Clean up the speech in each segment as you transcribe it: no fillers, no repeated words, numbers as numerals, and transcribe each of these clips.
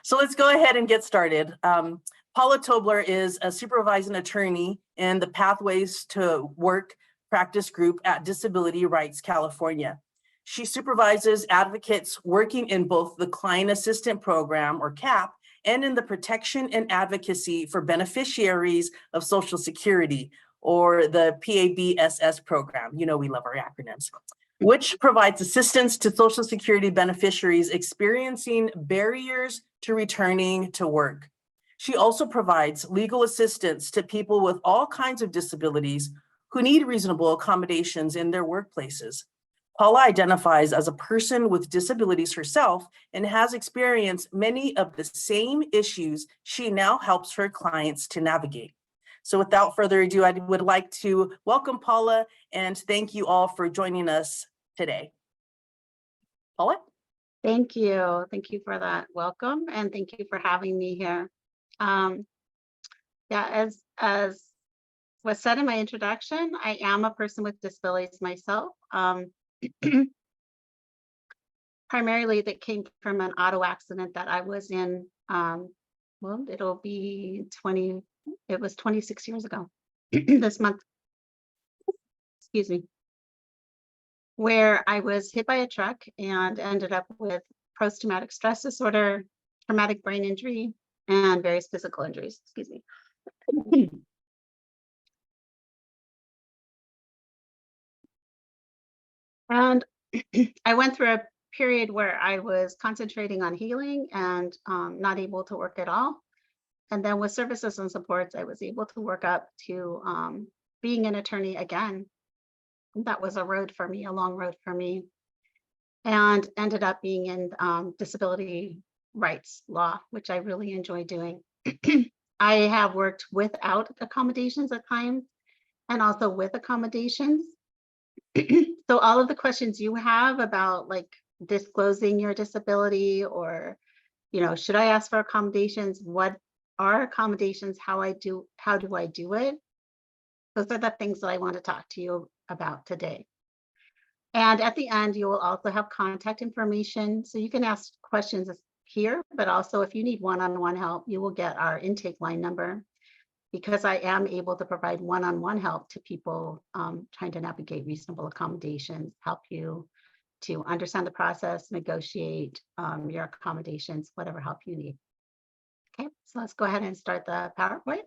So let's go ahead and get started. Paula Tobler is a supervising attorney in the Pathways to Work practice group at Disability Rights California. She supervises advocates working in both the Client Assistant Program, or CAP, and in the Protection and Advocacy for Beneficiaries of Social Security, or the PABSS program. You know, we love our acronyms, which provides assistance to Social Security beneficiaries experiencing barriers to returning to work. She also provides legal assistance to people with all kinds of disabilities who need reasonable accommodations in their workplaces. Paula identifies as a person with disabilities herself and has experienced many of the same issues she now helps her clients to navigate. So without further ado, I would like to welcome Paula and thank you all for joining us today. Paula? Thank you. Thank you for that welcome, and thank you for having me here. Yeah, as was said in my introduction, I am a person with disabilities myself. Primarily that came from an auto accident that I was in, well, it'll be 26 years ago this month, excuse me, where I was hit by a truck and ended up with post-traumatic stress disorder, traumatic brain injury, and various physical injuries, excuse me. And I went through a period where I was concentrating on healing and not able to work at all. And then with services and supports, I was able to work up to being an attorney again. That was a road for me, a long road for me, and ended up being in disability rights law, which I really enjoy doing. I have worked without accommodations at times and also with accommodations. So all of the questions you have about like disclosing your disability, or, you know, should I ask for accommodations? What are accommodations? How do I do it? Those are the things that I want to talk to you about today. And at the end, you will also have contact information. So you can ask questions here, but also if you need one-on-one help, you will get our intake line number, because I am able to provide one-on-one help to people trying to navigate reasonable accommodations, help you to understand the process, negotiate your accommodations, whatever help you need. Okay, so let's go ahead and start the PowerPoint.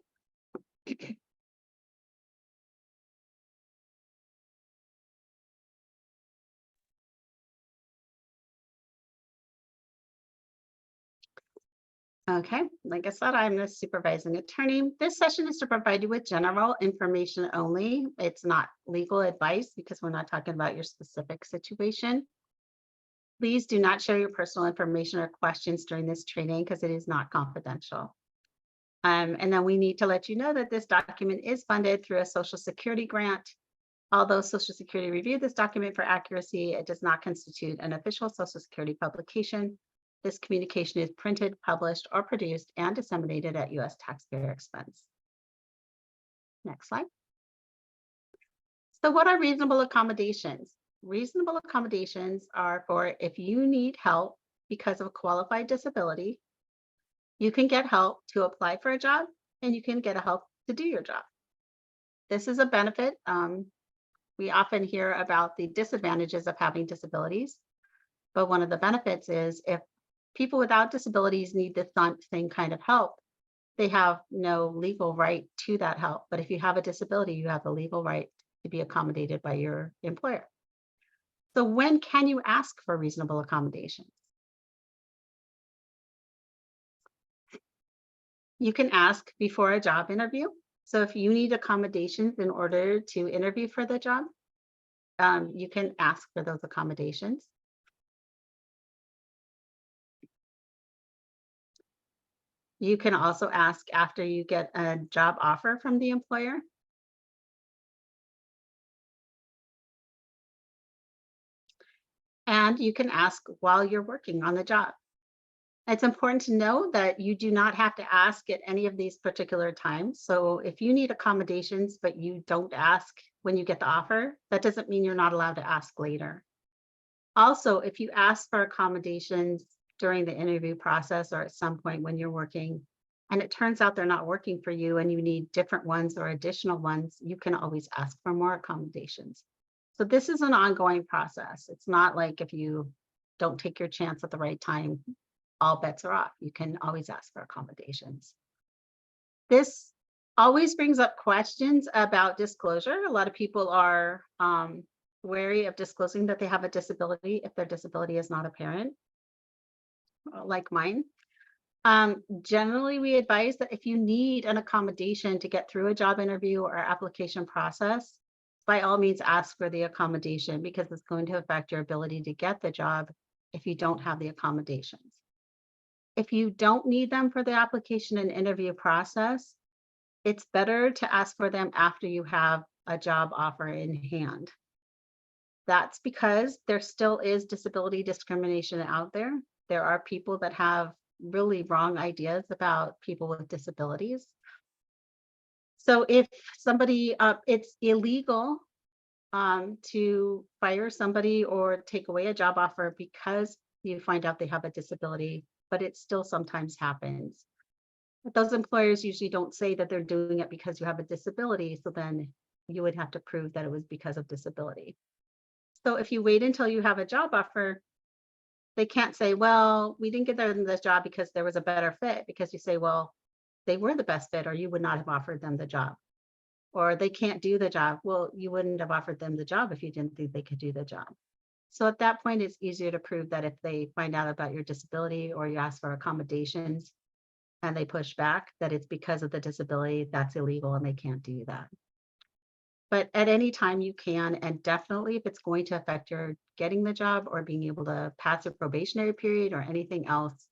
Okay, like I said, I'm the supervising attorney. This session is to provide you with general information only. It's not legal advice because we're not talking about your specific situation. Please do not share your personal information or questions during this training because it is not confidential. And then we need to let you know that this document is funded through a Social Security grant. Although Social Security reviewed this document for accuracy, it does not constitute an official Social Security publication. This communication is printed, published, or produced and disseminated at U.S. taxpayer expense. Next slide. So what are reasonable accommodations? Reasonable accommodations are for if you need help because of a qualified disability, you can get help to apply for a job, and you can get help to do your job. This is a benefit. We often hear about the disadvantages of having disabilities, but one of the benefits is if people without disabilities need the same kind of help, they have no legal right to that help. But if you have a disability, you have the legal right to be accommodated by your employer. So when can you ask for reasonable accommodations? You can ask before a job interview. So if you need accommodations in order to interview for the job, you can ask for those accommodations. You can also ask after you get a job offer from the employer. And you can ask while you're working on the job. It's important to know that you do not have to ask at any of these particular times. So if you need accommodations, but you don't ask when you get the offer, that doesn't mean you're not allowed to ask later. Also, if you ask for accommodations during the interview process or at some point when you're working and it turns out they're not working for you and you need different ones or additional ones, you can always ask for more accommodations. So this is an ongoing process. It's not like if you don't take your chance at the right time, all bets are off. You can always ask for accommodations. This always brings up questions about disclosure. A lot of people are wary of disclosing that they have a disability if their disability is not apparent, like mine. Generally, we advise that if you need an accommodation to get through a job interview or application process, by all means ask for the accommodation because it's going to affect your ability to get the job if you don't have the accommodations. If you don't need them for the application and interview process, it's better to ask for them after you have a job offer in hand. That's because there still is disability discrimination out there. There are people that have really wrong ideas about people with disabilities. So if somebody, it's illegal to fire somebody or take away a job offer because you find out they have a disability, but it still sometimes happens. But those employers usually don't say that they're doing it because you have a disability. So then you would have to prove that it was because of disability. So if you wait until you have a job offer, they can't say, well, we didn't get them this job because there was a better fit, because you say, well, they were the best fit or you would not have offered them the job. Or they can't do the job. Well, you wouldn't have offered them the job if you didn't think they could do the job. So at that point, it's easier to prove that if they find out about your disability or you ask for accommodations and they push back, that it's because of the disability, that's illegal and they can't do that. But at any time you can, and definitely if it's going to affect your getting the job or being able to pass a probationary period or anything else,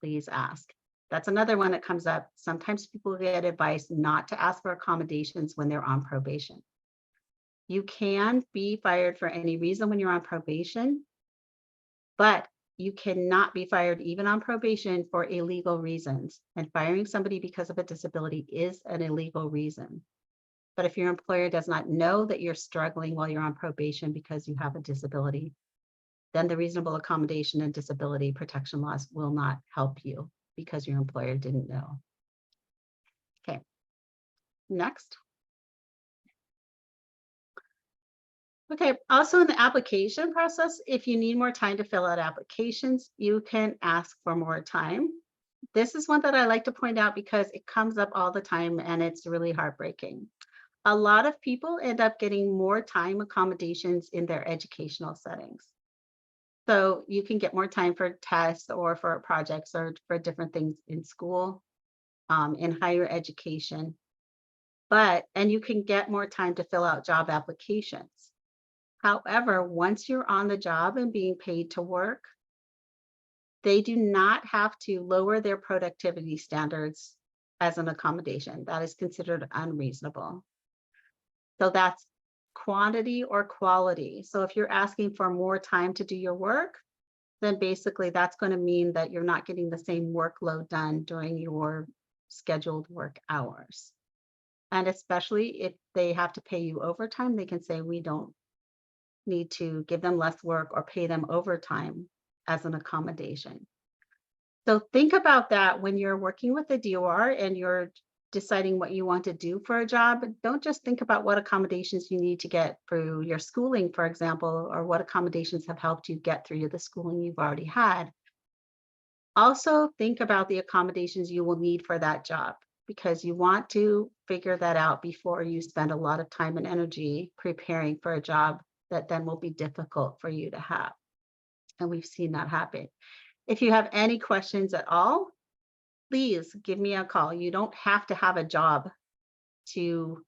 please ask. That's another one that comes up. Sometimes people get advice not to ask for accommodations when they're on probation. You can be fired for any reason when you're on probation, but you cannot be fired even on probation for illegal reasons. And firing somebody because of a disability is an illegal reason. But if your employer does not know that you're struggling while you're on probation because you have a disability, then the reasonable accommodation and disability protection laws will not help you because your employer didn't know. Okay, next. Okay, also in the application process, if you need more time to fill out applications, you can ask for more time. This is one that I like to point out because it comes up all the time and it's really heartbreaking. A lot of people end up getting more time accommodations in their educational settings. So you can get more time for tests or for projects or for different things in school, in higher education. And you can get more time to fill out job applications. However, once you're on the job and being paid to work, they do not have to lower their productivity standards as an accommodation. That is considered unreasonable. So that's quantity or quality. So if you're asking for more time to do your work, then basically that's going to mean that you're not getting the same workload done during your scheduled work hours. And especially if they have to pay you overtime, they can say we don't need to give them less work or pay them overtime as an accommodation. So think about that when you're working with the DOR and you're deciding what you want to do for a job. Don't just think about what accommodations you need to get through your schooling, for example, or what accommodations have helped you get through the schooling you've already had. Also think about the accommodations you will need for that job, because you want to figure that out before you spend a lot of time and energy preparing for a job that then will be difficult for you to have. And we've seen that happen. If you have any questions at all, please give me a call. You don't have to have a job to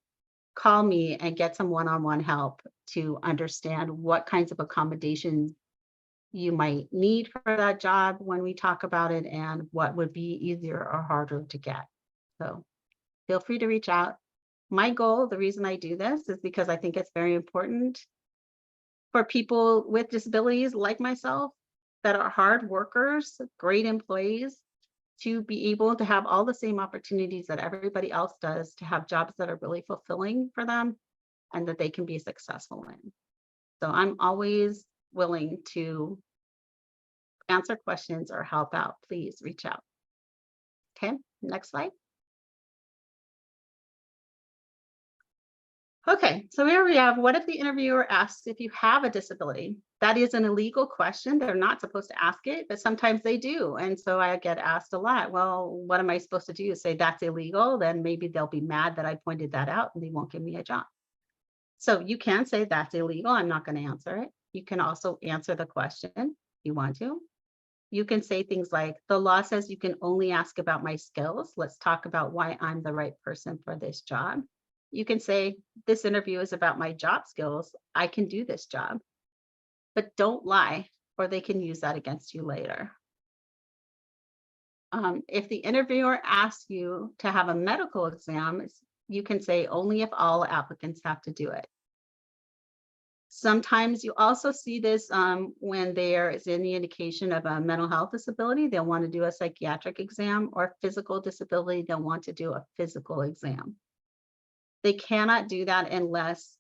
call me and get some one-on-one help to understand what kinds of accommodations you might need for that job when we talk about it and what would be easier or harder to get. So feel free to reach out. My goal, the reason I do this is because I think it's very important for people with disabilities like myself that are hard workers, great employees, to be able to have all the same opportunities that everybody else does, to have jobs that are really fulfilling for them and that they can be successful in. So I'm always willing to answer questions, or help out, please reach out. Okay, next slide. Okay, so here we have, what if the interviewer asks if you have a disability? That is an illegal question. They're not supposed to ask it, but sometimes they do. And so I get asked a lot, well, what am I supposed to do? Say that's illegal? Then maybe they'll be mad that I pointed that out and they won't give me a job. So you can say that's illegal. I'm not going to answer it. You can also answer the question if you want to. You can say things like, the law says you can only ask about my skills. Let's talk about why I'm the right person for this job. You can say, this interview is about my job skills. I can do this job. But don't lie, or they can use that against you later. If the interviewer asks you to have a medical exam, you can say only if all applicants have to do it. Sometimes you also see this when there is any indication of a mental health disability, they'll want to do a psychiatric exam, or physical disability, they'll want to do a physical exam. They cannot do that unless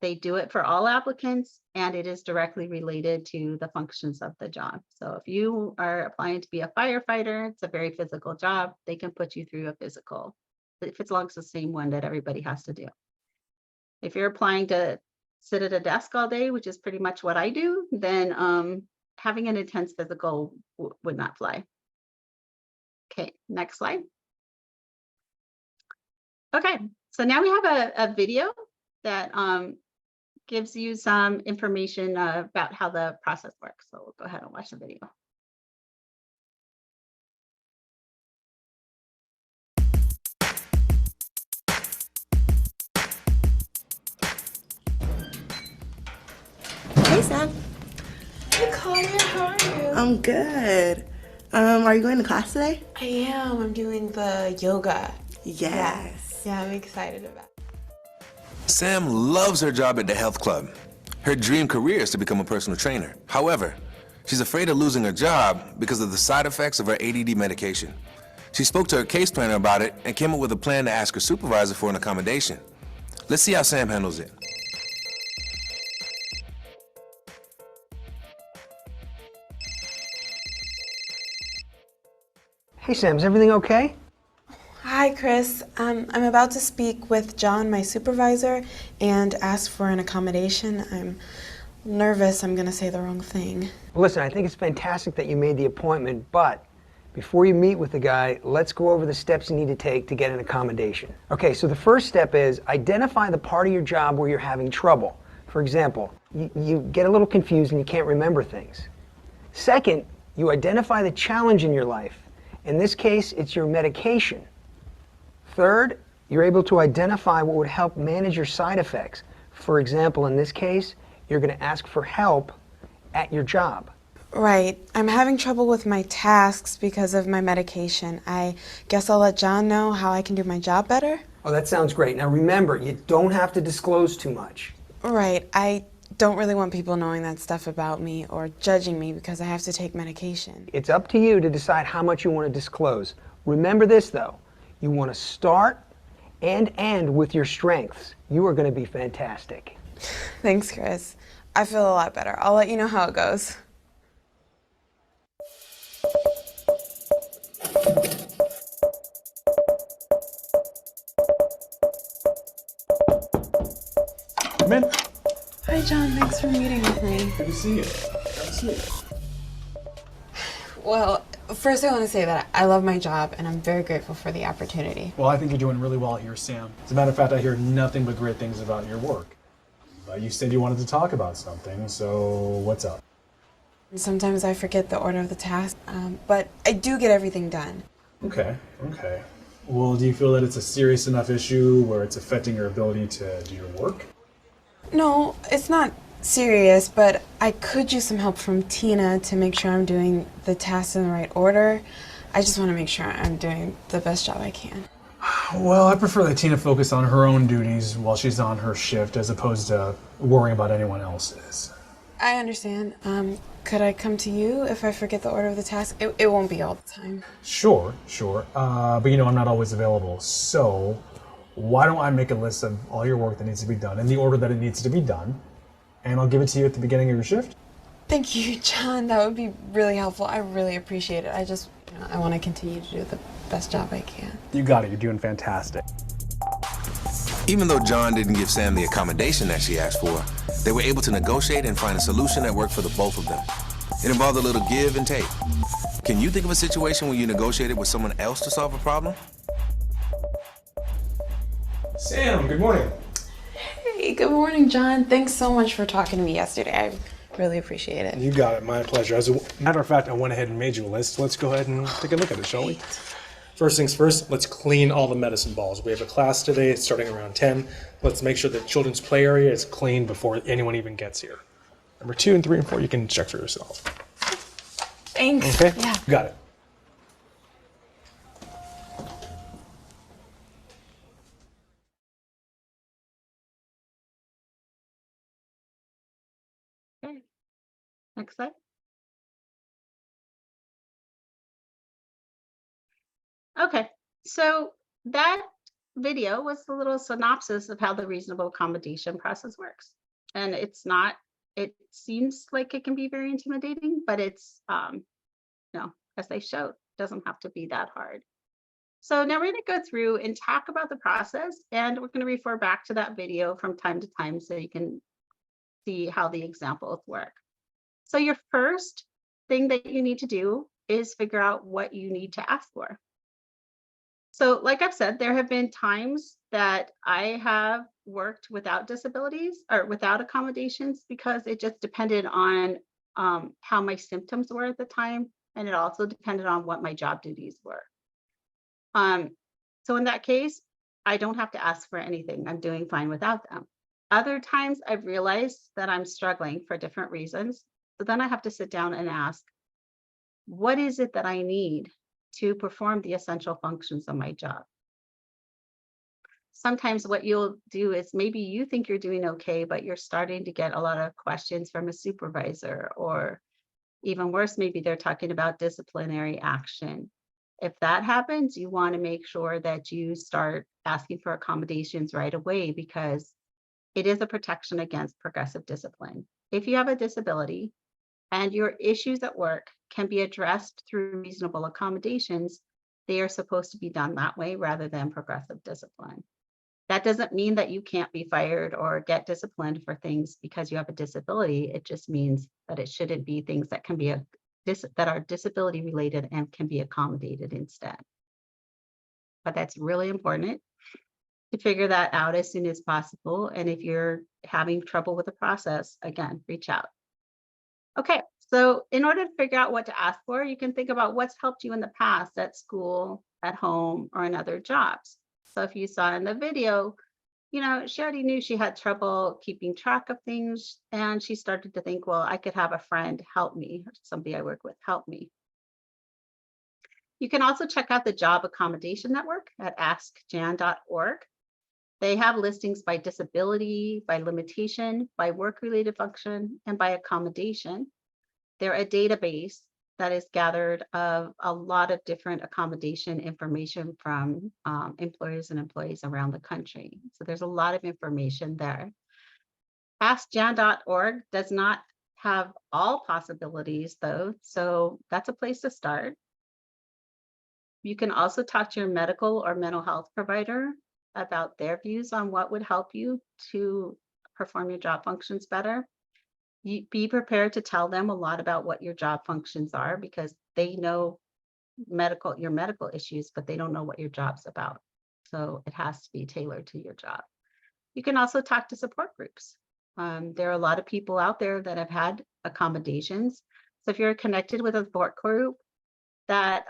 they do it for all applicants and it is directly related to the functions of the job. So if you are applying to be a firefighter, it's a very physical job, they can put you through a physical, if it's long as the same one that everybody has to do. If you're applying to sit at a desk all day, which is pretty much what I do, then having an intense physical would not fly. Okay, next slide. Okay, so now we have a video that gives you some information about how the process works. So we'll go ahead and watch the video. Hey, Sam. Hey, Claudia, how are you? I'm good. Are you going to class today? I am. I'm doing the yoga. Yes. Yeah, I'm excited about it. Sam loves her job at the health club. Her dream career is to become a personal trainer. However, she's afraid of losing her job because of the side effects of her ADD medication. She spoke to her case planner about it and came up with a plan to ask her supervisor for an accommodation. Let's see how Sam handles it. Hey Sam, is everything okay? Hi, Chris. I'm about to speak with John, my supervisor, and ask for an accommodation. I'm nervous I'm going to say the wrong thing. Well, listen, I think it's fantastic that you made the appointment, but before you meet with the guy, let's go over the steps you need to take to get an accommodation. Okay, so the first step is identify the part of your job where you're having trouble. For example, you get a little confused and you can't remember things. Second, you identify the challenge in your life. In this case, it's your medication. Third, you're able to identify what would help manage your side effects. For example, in this case, you're going to ask for help at your job. Right. I'm having trouble with my tasks because of my medication. I guess I'll let John know how I can do my job better. Oh, that sounds great. Now remember, you don't have to disclose too much. Right. I don't really want people knowing that stuff about me or judging me because I have to take medication. It's up to you to decide how much you want to disclose. Remember this, though. You want to start and end with your strengths. You are going to be fantastic. Thanks, Chris. I feel a lot better. I'll let you know how it goes. Come in. Hi, John. Thanks for meeting with me. Good to see you. Good to see you. Well, first I want to say that I love my job and I'm very grateful for the opportunity. Well, I think you're doing really well here, Sam. As a matter of fact, I hear nothing but great things about your work. But you said you wanted to talk about something, so what's up? Sometimes I forget the order of the task, but I do get everything done. Okay. Well, do you feel that it's a serious enough issue where it's affecting your ability to do your work? No, it's not serious, but I could use some help from Tina to make sure I'm doing the tasks in the right order. I just want to make sure I'm doing the best job I can. Well, I prefer that Tina focus on her own duties while she's on her shift as opposed to worrying about anyone else's. I understand. Could I come to you if I forget the order of the task? It won't be all the time. Sure. But you know I'm not always available, so why don't I make a list of all your work that needs to be done in the order that it needs to be done, and I'll give it to you at the beginning of your shift? Thank you, John. That would be really helpful. I really appreciate it. I want to continue to do the best job I can. You got it. You're doing fantastic. Even though John didn't give Sam the accommodation that she asked for, they were able to negotiate and find a solution that worked for the both of them. It involved a little give and take. Can you think of a situation where you negotiated with someone else to solve a problem? Sam, good morning. Hey, good morning, John. Thanks so much for talking to me yesterday. I really appreciate it. You got it. My pleasure. As a matter of fact, I went ahead and made you a list. Let's go ahead and take a look at it, shall we? First things first, let's clean all the medicine balls. We have a class today. It's starting around 10. Let's make sure the children's play area is clean before anyone even gets here. Number 2 and 3 and 4, you can check for yourself. Thanks. Okay? Yeah. Got it. Okay, next slide. Okay, so that video was a little synopsis of how the reasonable accommodation process works. And it seems like it can be very intimidating, but it's, as they showed, doesn't have to be that hard. So now we're going to go through and talk about the process, and we're going to refer back to that video from time to time so you can see how the examples work. So your first thing that you need to do is figure out what you need to ask for. So like I've said, there have been times that I have worked without disabilities or without accommodations because it just depended on how my symptoms were at the time. And it also depended on what my job duties were. So in that case, I don't have to ask for anything. I'm doing fine without them. Other times I've realized that I'm struggling for different reasons. So then I have to sit down and ask, what is it that I need to perform the essential functions of my job? Sometimes what you'll do is maybe you think you're doing okay, but you're starting to get a lot of questions from a supervisor, or even worse, maybe they're talking about disciplinary action. If that happens, you want to make sure that you start asking for accommodations right away, because it is a protection against progressive discipline. If you have a disability and your issues at work can be addressed through reasonable accommodations, they are supposed to be done that way rather than progressive discipline. That doesn't mean that you can't be fired or get disciplined for things because you have a disability. It just means that it shouldn't be things that can be that are disability related and can be accommodated instead. But that's really important to figure that out as soon as possible. And if you're having trouble with the process, again, reach out. Okay, so in order to figure out what to ask for, you can think about what's helped you in the past at school, at home, or in other jobs. So if you saw in the video, she already knew she had trouble keeping track of things, and she started to think, well, I could have a friend help me, or somebody I work with help me. You can also check out the Job Accommodation Network at askjan.org. They have listings by disability, by limitation, by work-related function, and by accommodation. They're a database that is gathered of a lot of different accommodation information from employers and employees around the country. So there's a lot of information there. AskJan.org does not have all possibilities though, so that's a place to start. You can also talk to your medical or mental health provider about their views on what would help you to perform your job functions better. You be prepared to tell them a lot about what your job functions are, because they know your medical issues, but they don't know what your job's about. So it has to be tailored to your job. You can also talk to support groups. There are a lot of people out there that have had accommodations. So if you're connected with a support group that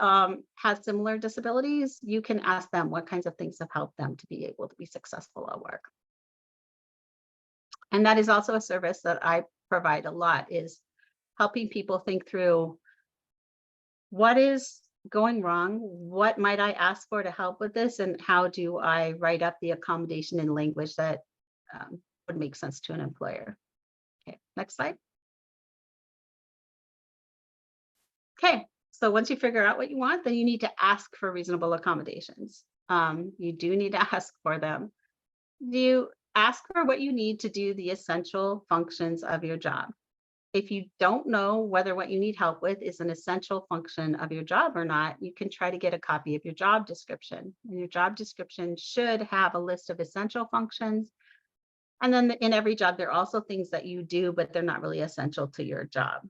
has similar disabilities, you can ask them what kinds of things have helped them to be able to be successful at work. And that is also a service that I provide a lot, is helping people think through what is going wrong, what might I ask for to help with this, and how do I write up the accommodation in language that would make sense to an employer. Okay, next slide. Okay, so once you figure out what you want, then you need to ask for reasonable accommodations. You do need to ask for them. You ask for what you need to do the essential functions of your job. if you don't know whether what you need help with is an essential function of your job or not, you can try to get a copy of your job description. And your job description should have a list of essential functions. And then in every job, there are also things that you do, but they're not really essential to your job.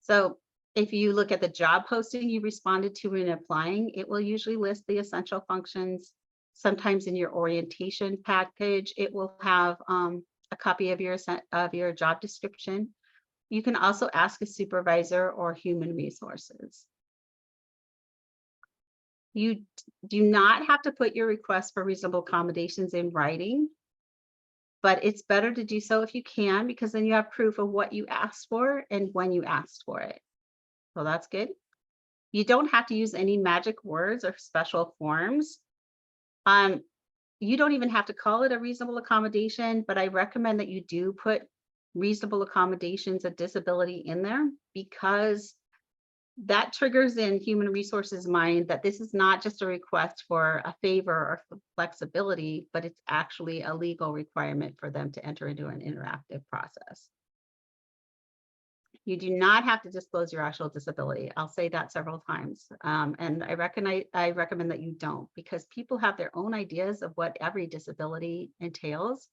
So if you look at the job posting you responded to in applying, it will usually list the essential functions. Sometimes in your orientation package, it will have a copy of your job description. You can also ask a supervisor or human resources. You do not have to put your request for reasonable accommodations in writing, but it's better to do so if you can, because then you have proof of what you asked for and when you asked for it. So that's good. You don't have to use any magic words or special forms. You don't even have to call it a reasonable accommodation, but I recommend that you do put reasonable accommodations of disability in there, because that triggers in human resources mind that this is not just a request for a favor or flexibility, but it's actually a legal requirement for them to enter into an interactive process. You do not have to disclose your actual disability. I'll say that several times. And I recommend that you don't, because people have their own ideas of what every disability entails.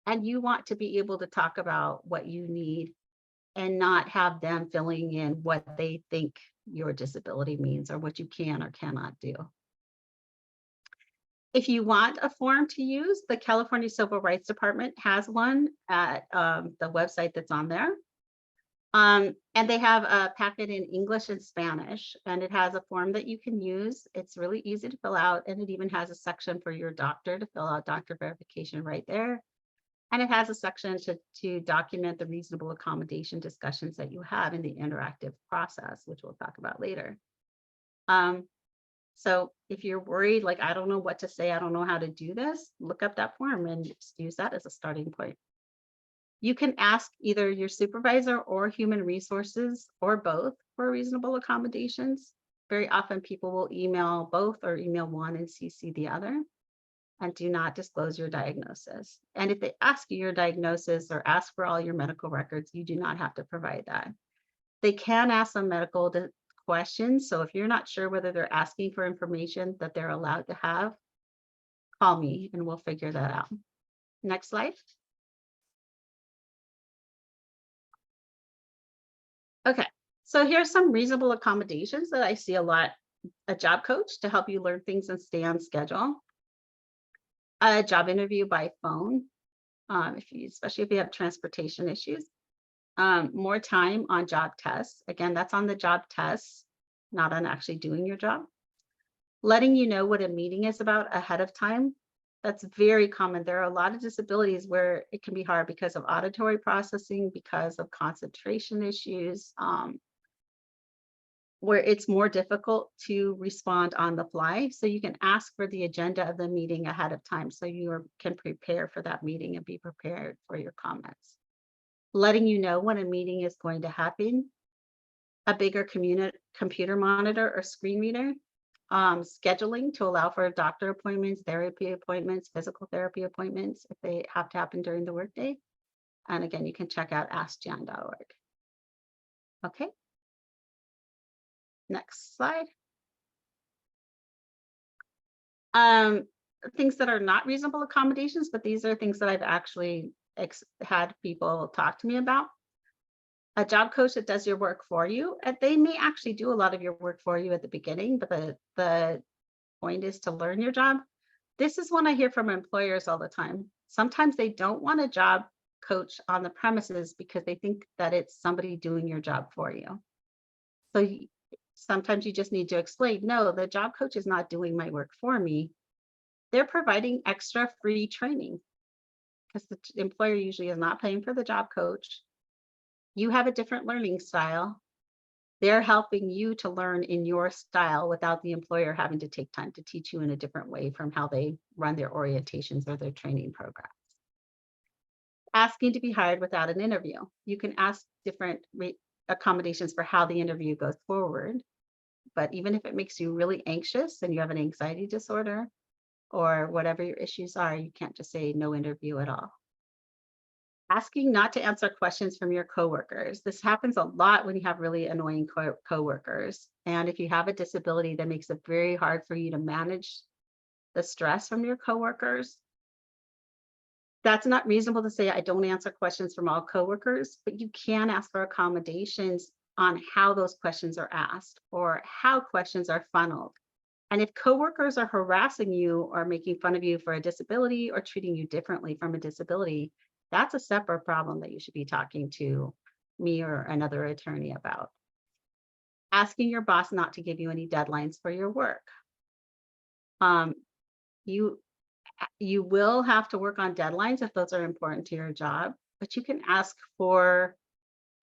And you want to be able to talk about what you need and not have them filling in what they think your disability means or what you can or cannot do. If you want a form to use, the California Civil Rights Department has one at the website that's on there. And they have a packet in English and Spanish, and it has a form that you can use. It's really easy to fill out, and it even has a section for your doctor to fill out doctor verification right there. And it has a section to document the reasonable accommodation discussions that you have in the interactive process, which we'll talk about later. So if you're worried, like, I don't know what to say, I don't know how to do this, look up that form and just use that as a starting point. You can ask either your supervisor or human resources or both for reasonable accommodations. Very often people will email both or email one and CC the other, and do not disclose your diagnosis. And if they ask you your diagnosis or ask for all your medical records, you do not have to provide that. They can ask some medical questions. So if you're not sure whether they're asking for information that they're allowed to have, call me and we'll figure that out. Next slide. Okay, so here's some reasonable accommodations that I see a lot. A job coach to help you learn things and stay on schedule. A job interview by phone, especially if you have transportation issues. More time on job tests. Again, that's on the job tests, not on actually doing your job. Letting you know what a meeting is about ahead of time. That's very common. There are a lot of disabilities where it can be hard because of auditory processing, because of concentration issues, where it's more difficult to respond on the fly. So you can ask for the agenda of the meeting ahead of time so you can prepare for that meeting and be prepared for your comments. Letting you know when a meeting is going to happen. A bigger computer monitor or screen reader. Scheduling to allow for doctor appointments, therapy appointments, physical therapy appointments if they have to happen during the workday. And again, you can check out askjan.org. Okay. Next slide. Things that are not reasonable accommodations, but these are things that I've actually had people talk to me about. A job coach that does your work for you, and they may actually do a lot of your work for you at the beginning, but the point is to learn your job. This is one I hear from employers all the time. Sometimes they don't want a job coach on the premises because they think that it's somebody doing your job for you. So sometimes you just need to explain, no, the job coach is not doing my work for me. They're providing extra free training because the employer usually is not paying for the job coach. You have a different learning style. They're helping you to learn in your style without the employer having to take time to teach you in a different way from how they run their orientations or their training programs. Asking to be hired without an interview. You can ask different accommodations for how the interview goes forward. But even if it makes you really anxious and you have an anxiety disorder or whatever your issues are, you can't just say no interview at all. Asking not to answer questions from your coworkers. This happens a lot when you have really annoying coworkers. And if you have a disability, that makes it very hard for you to manage the stress from your coworkers. That's not reasonable to say I don't answer questions from all coworkers, but you can ask for accommodations on how those questions are asked or how questions are funneled. And if coworkers are harassing you or making fun of you for a disability or treating you differently from a disability, that's a separate problem that you should be talking to me or another attorney about. Asking your boss not to give you any deadlines for your work. You will have to work on deadlines if those are important to your job, but you can ask for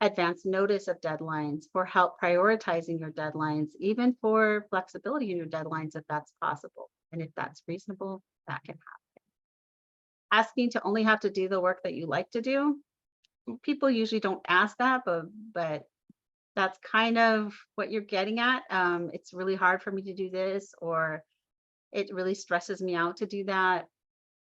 advance notice of deadlines, for help prioritizing your deadlines, even for flexibility in your deadlines if that's possible. And if that's reasonable, that can happen. Asking to only have to do the work that you like to do. People usually don't ask that, but that's kind of what you're getting at. It's really hard for me to do this, or it really stresses me out to do that,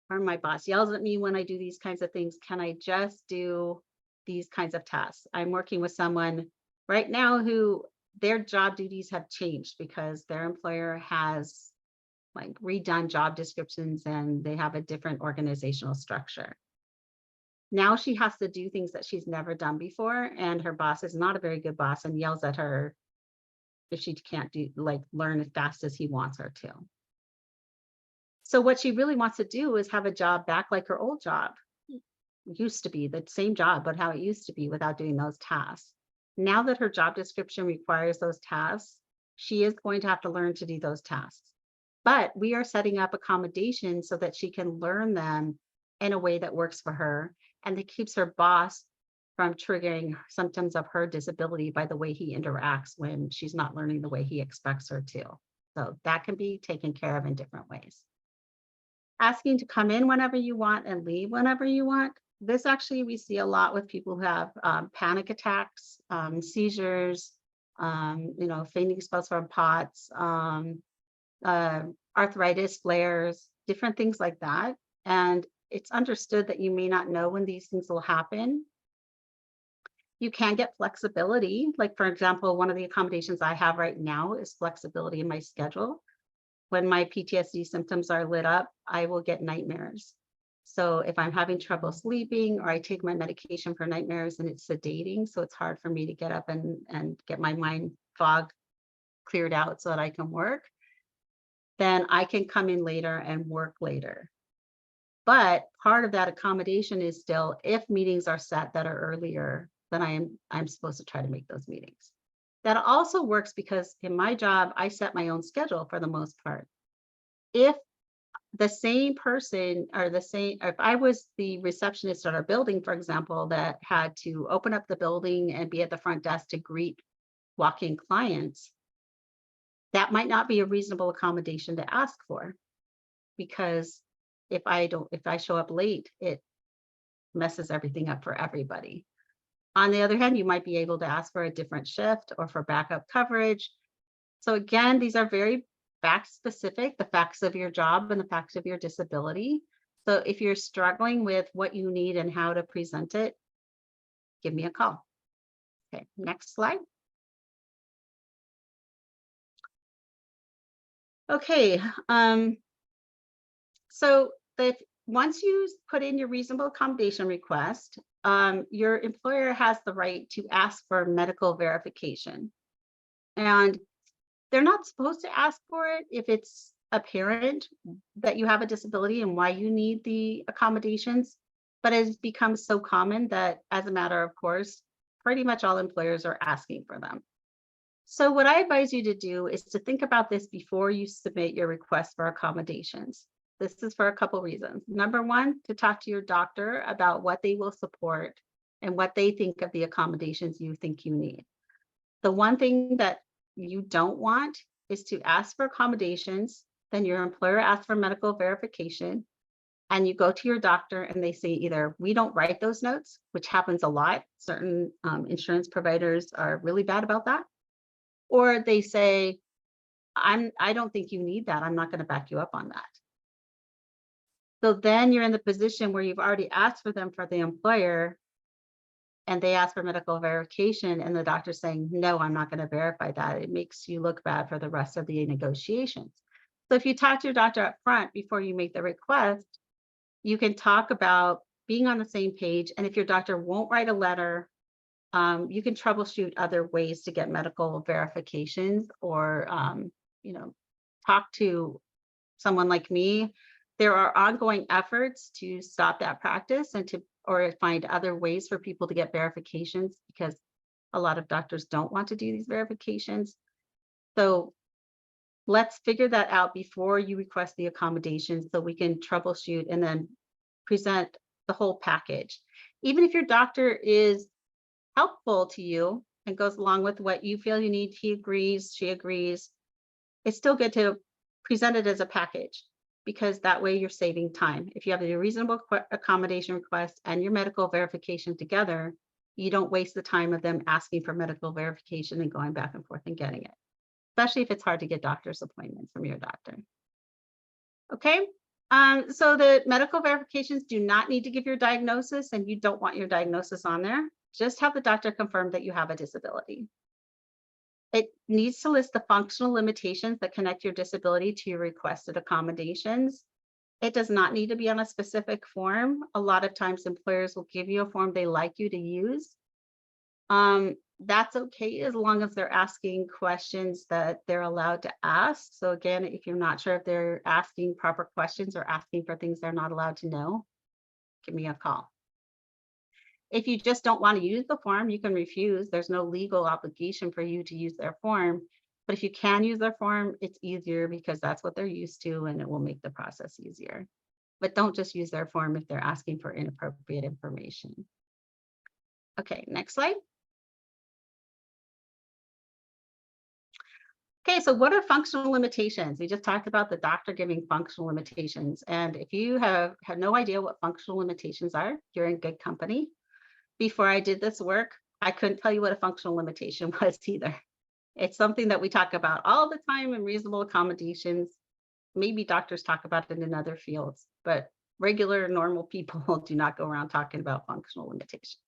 or my boss yells at me when I do these kinds of things. Can I just do these kinds of tasks? I'm working with someone right now who their job duties have changed because their employer has like redone job descriptions and they have a different organizational structure. Now she has to do things that she's never done before, and her boss is not a very good boss and yells at her if she can't learn as fast as he wants her to. So what she really wants to do is have a job back like her old job used to be, the same job, but how it used to be without doing those tasks. Now that her job description requires those tasks, she is going to have to learn to do those tasks. But we are setting up accommodations so that she can learn them in a way that works for her and that keeps her boss from triggering symptoms of her disability by the way he interacts when she's not learning the way he expects her to. So that can be taken care of in different ways. Asking to come in whenever you want and leave whenever you want. This actually we see a lot with people who have panic attacks, seizures, fainting spells from POTS, arthritis flares, different things like that. And it's understood that you may not know when these things will happen. You can get flexibility. Like, for example, one of the accommodations I have right now is flexibility in my schedule. When my PTSD symptoms are lit up, I will get nightmares. So if I'm having trouble sleeping, or I take my medication for nightmares and it's sedating, so it's hard for me to get up and get my mind fog cleared out so that I can work, then I can come in later and work later. But part of that accommodation is still, if meetings are set that are earlier, then I'm supposed to try to make those meetings. That also works because in my job, I set my own schedule for the most part. If the same person or if I was the receptionist at our building, for example, that had to open up the building and be at the front desk to greet walk-in clients, that might not be a reasonable accommodation to ask for, because if I show up late, it messes everything up for everybody. On the other hand, you might be able to ask for a different shift or for backup coverage. So again, these are very fact specific, the facts of your job and the facts of your disability. So if you're struggling with what you need and how to present it, give me a call. Okay, next slide. Okay, so once you put in your reasonable accommodation request, your employer has the right to ask for medical verification. And they're not supposed to ask for it if it's apparent that you have a disability and why you need the accommodations, but it's become so common that, as a matter of course, pretty much all employers are asking for them. So what I advise you to do is to think about this before you submit your request for accommodations. This is for a couple reasons. Number one, to talk to your doctor about what they will support and what they think of the accommodations you think you need. The one thing that you don't want is to ask for accommodations, then your employer asks for medical verification, and you go to your doctor and they say either we don't write those notes, which happens a lot. Certain insurance providers are really bad about that. Or they say, I don't think you need that. I'm not going to back you up on that. So then you're in the position where you've already asked for them for the employer, and they ask for medical verification, and the doctor's saying, no, I'm not going to verify that. It makes you look bad for the rest of the negotiations. So if you talk to your doctor up front before you make the request, you can talk about being on the same page. And if your doctor won't write a letter, you can troubleshoot other ways to get medical verifications, or talk to someone like me. There are ongoing efforts to stop that practice and or find other ways for people to get verifications, because a lot of doctors don't want to do these verifications. So let's figure that out before you request the accommodation, so we can troubleshoot and then present the whole package. Even if your doctor is helpful to you and goes along with what you feel you need, he agrees, she agrees, it's still good to present it as a package, because that way you're saving time. If you have a reasonable accommodation request and your medical verification together, you don't waste the time of them asking for medical verification and going back and forth and getting it, especially if it's hard to get doctor's appointments from your doctor. Okay, so the medical verifications do not need to give your diagnosis, and you don't want your diagnosis on there. Just have the doctor confirm that you have a disability. It needs to list the functional limitations that connect your disability to your requested accommodations. It does not need to be on a specific form. A lot of times employers will give you a form they like you to use. That's okay, as long as they're asking questions that they're allowed to ask. So again, if you're not sure if they're asking proper questions or asking for things they're not allowed to know, give me a call. If you just don't want to use the form, you can refuse. There's no legal obligation for you to use their form. But if you can use their form, it's easier because that's what they're used to, and it will make the process easier. But don't just use their form if they're asking for inappropriate information. Okay, next slide. Okay, so what are functional limitations? We just talked about the doctor giving functional limitations. And if you have no idea what functional limitations are, you're in good company. Before I did this work, I couldn't tell you what a functional limitation was either. It's something that we talk about all the time in reasonable accommodations. Maybe doctors talk about it in other fields, but regular, normal people do not go around talking about functional limitations.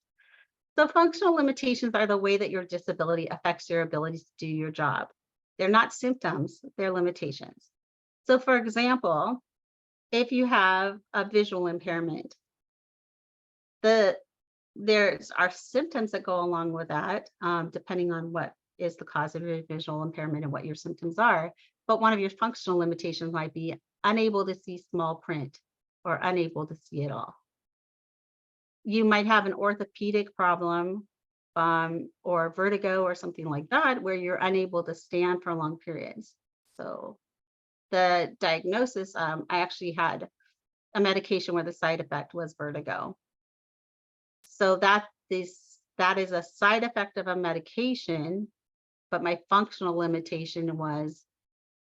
So functional limitations are the way that your disability affects your ability to do your job. They're not symptoms, they're limitations. So for example, if you have a visual impairment, there are symptoms that go along with that, depending on what is the cause of your visual impairment and what your symptoms are. But one of your functional limitations might be unable to see small print or unable to see at all. You might have an orthopedic problem or vertigo or something like that, where you're unable to stand for long periods. So the diagnosis, I actually had a medication where the side effect was vertigo. So that is a side effect of a medication, but my functional limitation was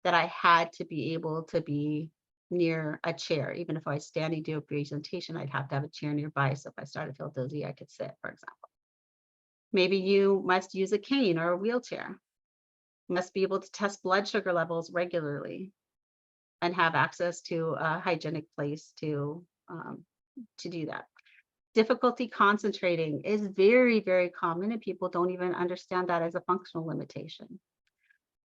that I had to be able to be near a chair. Even if I was standing to do a presentation, I'd have to have a chair nearby. So if I started to feel dizzy, I could sit, for example. Maybe you must use a cane or a wheelchair. You must be able to test blood sugar levels regularly and have access to a hygienic place to do that. Difficulty concentrating is very, very common, and people don't even understand that as a functional limitation.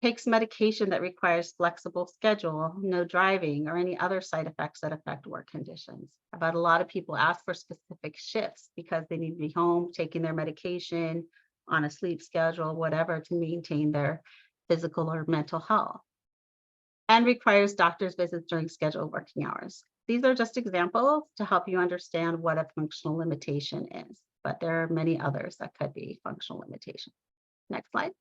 Takes medication that requires flexible schedule, no driving, or any other side effects that affect work conditions. About a lot of people ask for specific shifts because they need to be home taking their medication on a sleep schedule, whatever, to maintain their physical or mental health. And requires doctor's visits during scheduled working hours. These are just examples to help you understand what a functional limitation is, but there are many others that could be functional limitations. Next slide.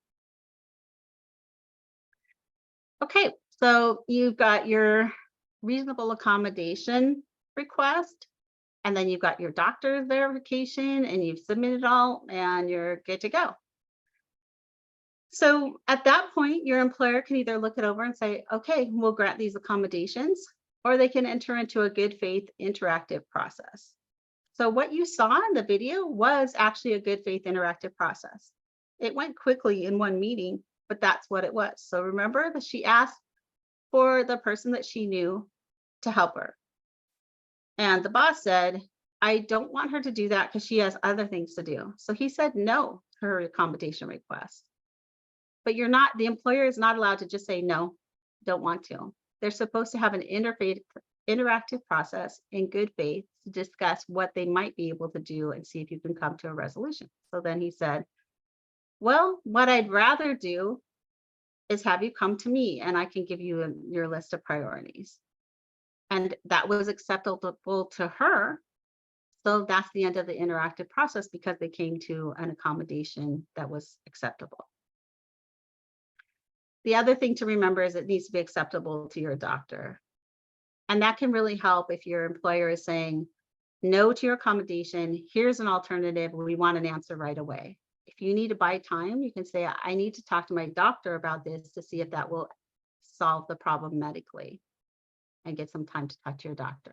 Okay, so you've got your reasonable accommodation request, and then you've got your doctor's verification, and you've submitted all, and you're good to go. So at that point, your employer can either look it over and say, okay, we'll grant these accommodations, or they can enter into a good faith interactive process. So what you saw in the video was actually a good faith interactive process. It went quickly in one meeting, but that's what it was. So remember that she asked for the person that she knew to help her. And the boss said, I don't want her to do that because she has other things to do. So he said no to her accommodation request. But the employer is not allowed to just say no, don't want to. They're supposed to have an interactive process in good faith to discuss what they might be able to do and see if you can come to a resolution. So then he said, well, what I'd rather do is have you come to me and I can give you your list of priorities. And that was acceptable to her. So that's the end of the interactive process because they came to an accommodation that was acceptable. The other thing to remember is it needs to be acceptable to your doctor. And that can really help if your employer is saying no to your accommodation, here's an alternative, we want an answer right away. If you need to buy time, you can say, I need to talk to my doctor about this to see if that will solve the problem medically, and get some time to talk to your doctor.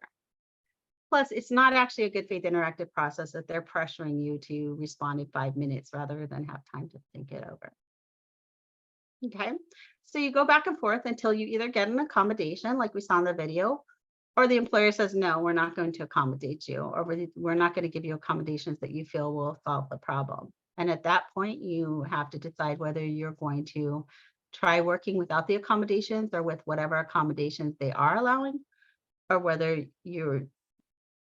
Plus, it's not actually a good faith interactive process if they're pressuring you to respond in 5 minutes rather than have time to think it over. Okay, so you go back and forth until you either get an accommodation like we saw in the video, or the employer says, no, we're not going to accommodate you, or we're not going to give you accommodations that you feel will solve the problem. And at that point, you have to decide whether you're going to try working without the accommodations or with whatever accommodations they are allowing, or whether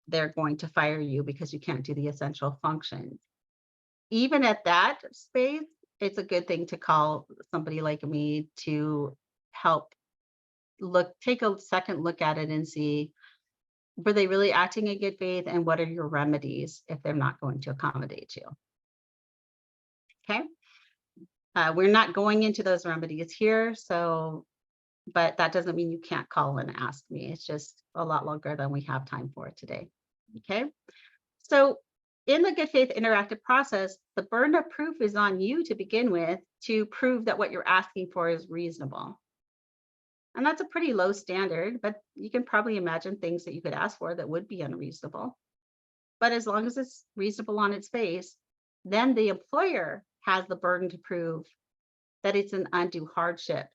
they're going to fire you because you can't do the essential functions. Even at that space, it's a good thing to call somebody like me to help take a second look at it and see, were they really acting in good faith, and what are your remedies if they're not going to accommodate you? Okay, we're not going into those remedies here, but that doesn't mean you can't call and ask me. It's just a lot longer than we have time for today. Okay, so in the good faith interactive process, the burden of proof is on you to begin with to prove that what you're asking for is reasonable. And that's a pretty low standard, but you can probably imagine things that you could ask for that would be unreasonable. But as long as it's reasonable on its face, then the employer has the burden to prove that it's an undue hardship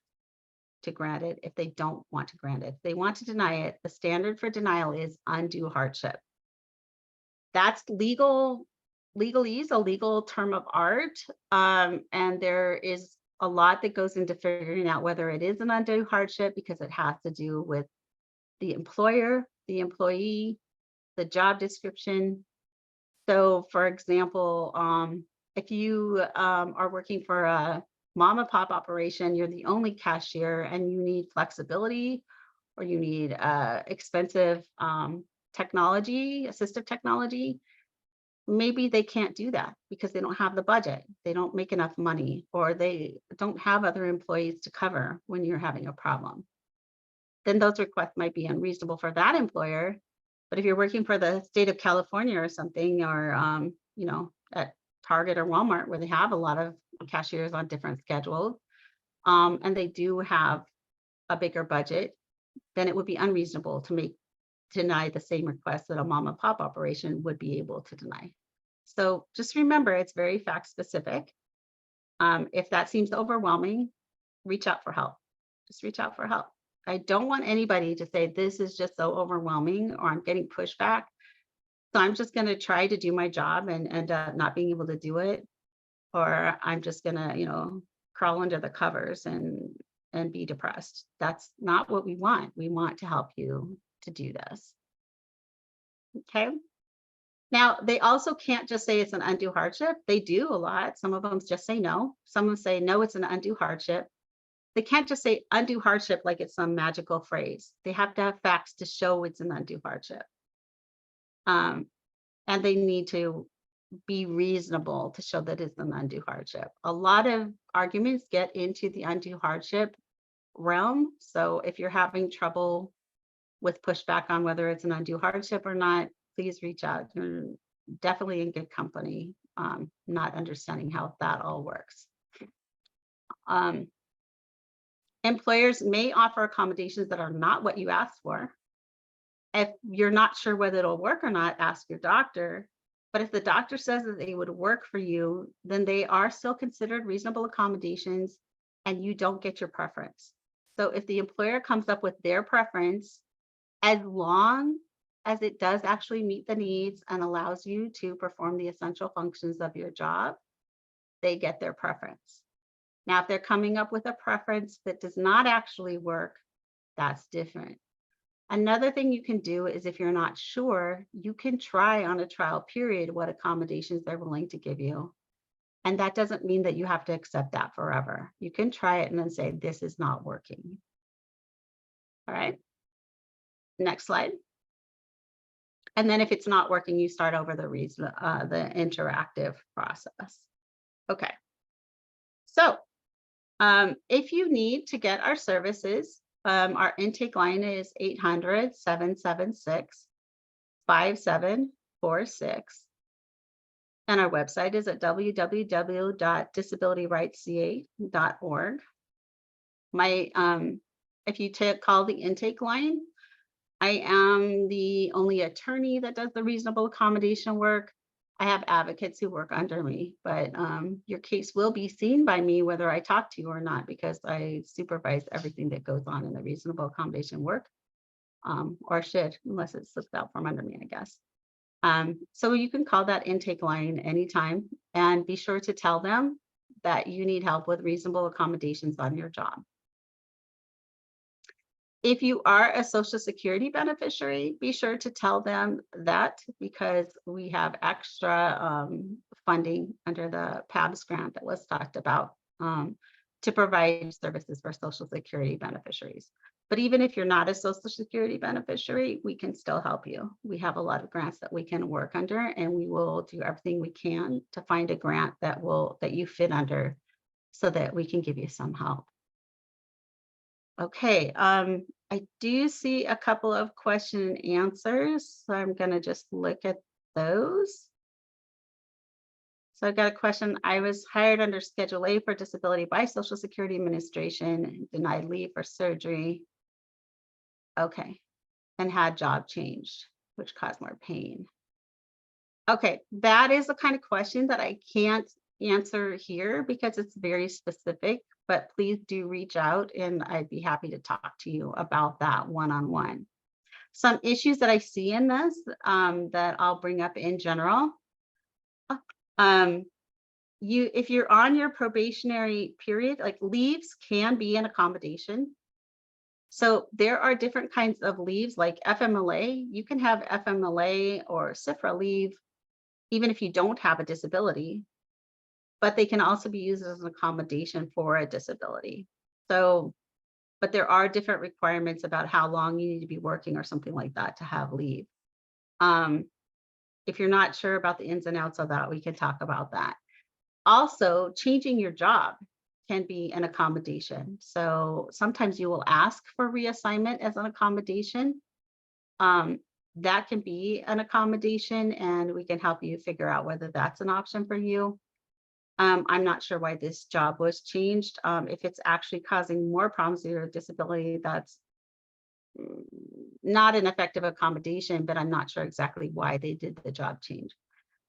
to grant it if they don't want to grant it. If they want to deny it, the standard for denial is undue hardship. That's legalese, a legal term of art. And there is a lot that goes into figuring out whether it is an undue hardship because it has to do with the employer, the employee, the job description. So for example, if you are working for a mom and pop operation, you're the only cashier and you need flexibility, or you need expensive technology, assistive technology, maybe they can't do that because they don't have the budget, they don't make enough money, or they don't have other employees to cover when you're having a problem. Then those requests might be unreasonable for that employer. But if you're working for the state of California or something, or at Target or Walmart, where they have a lot of cashiers on different schedules, and they do have a bigger budget, then it would be unreasonable to deny the same request that a mom and pop operation would be able to deny. So just remember, it's very fact specific. If that seems overwhelming, reach out for help. Just reach out for help. I don't want anybody to say this is just so overwhelming, or I'm getting pushback, so I'm just going to try to do my job and end up not being able to do it, or I'm just going to, crawl under the covers and be depressed. That's not what we want. We want to help you to do this. Okay. Now, they also can't just say it's an undue hardship. They do a lot. Some of them just say no. Some of them say, no, it's an undue hardship. They can't just say undue hardship like it's some magical phrase. They have to have facts to show it's an undue hardship. And they need to be reasonable to show that it's an undue hardship. A lot of arguments get into the undue hardship realm. So if you're having trouble with pushback on whether it's an undue hardship or not, please reach out. You're definitely in good company, not understanding how that all works. Employers may offer accommodations that are not what you asked for. If you're not sure whether it'll work or not, ask your doctor. But if the doctor says that they would work for you, then they are still considered reasonable accommodations and you don't get your preference. So if the employer comes up with their preference, as long as it does actually meet the needs and allows you to perform the essential functions of your job, they get their preference. Now, if they're coming up with a preference that does not actually work, that's different. Another thing you can do is if you're not sure, you can try on a trial period what accommodations they're willing to give you. And that doesn't mean that you have to accept that forever. You can try it and then say, this is not working. All right. Next slide. And then if it's not working, you start over the interactive process. Okay. So if you need to get our services, our intake line is 800-776-5746. And our website is at www.disabilityrightsca.org. If you call the intake line, I am the only attorney that does the reasonable accommodation work. I have advocates who work under me, but your case will be seen by me whether I talk to you or not, because I supervise everything that goes on in the reasonable accommodation work, or should, unless it slipped out from under me, I guess. So you can call that intake line anytime and be sure to tell them that you need help with reasonable accommodations on your job. If you are a Social Security beneficiary, be sure to tell them that, because we have extra funding under the PABS grant that was talked about to provide services for Social Security beneficiaries. But even if you're not a Social Security beneficiary, we can still help you. We have a lot of grants that we can work under, and we will do everything we can to find a grant that you fit under so that we can give you some help. Okay, I do see a couple of question and answers, so I'm going to just look at those. So I've got a question. I was hired under Schedule A for disability by Social Security Administration, denied leave for surgery. Okay, and had job changed, which caused more pain. Okay, that is the kind of question that I can't answer here because it's very specific, but please do reach out and I'd be happy to talk to you about that one-on-one. Some issues that I see in this that I'll bring up in general. If you're on your probationary period, like leaves can be an accommodation. So there are different kinds of leaves like FMLA. You can have FMLA or CFRA leave even if you don't have a disability, but they can also be used as an accommodation for a disability. So, but there are different requirements about how long you need to be working or something like that to have leave. If you're not sure about the ins and outs of that, we can talk about that. Also, changing your job can be an accommodation. So sometimes you will ask for reassignment as an accommodation. That can be an accommodation, and we can help you figure out whether that's an option for you. I'm not sure why this job was changed. If it's actually causing more problems with your disability, that's not an effective accommodation, but I'm not sure exactly why they did the job change.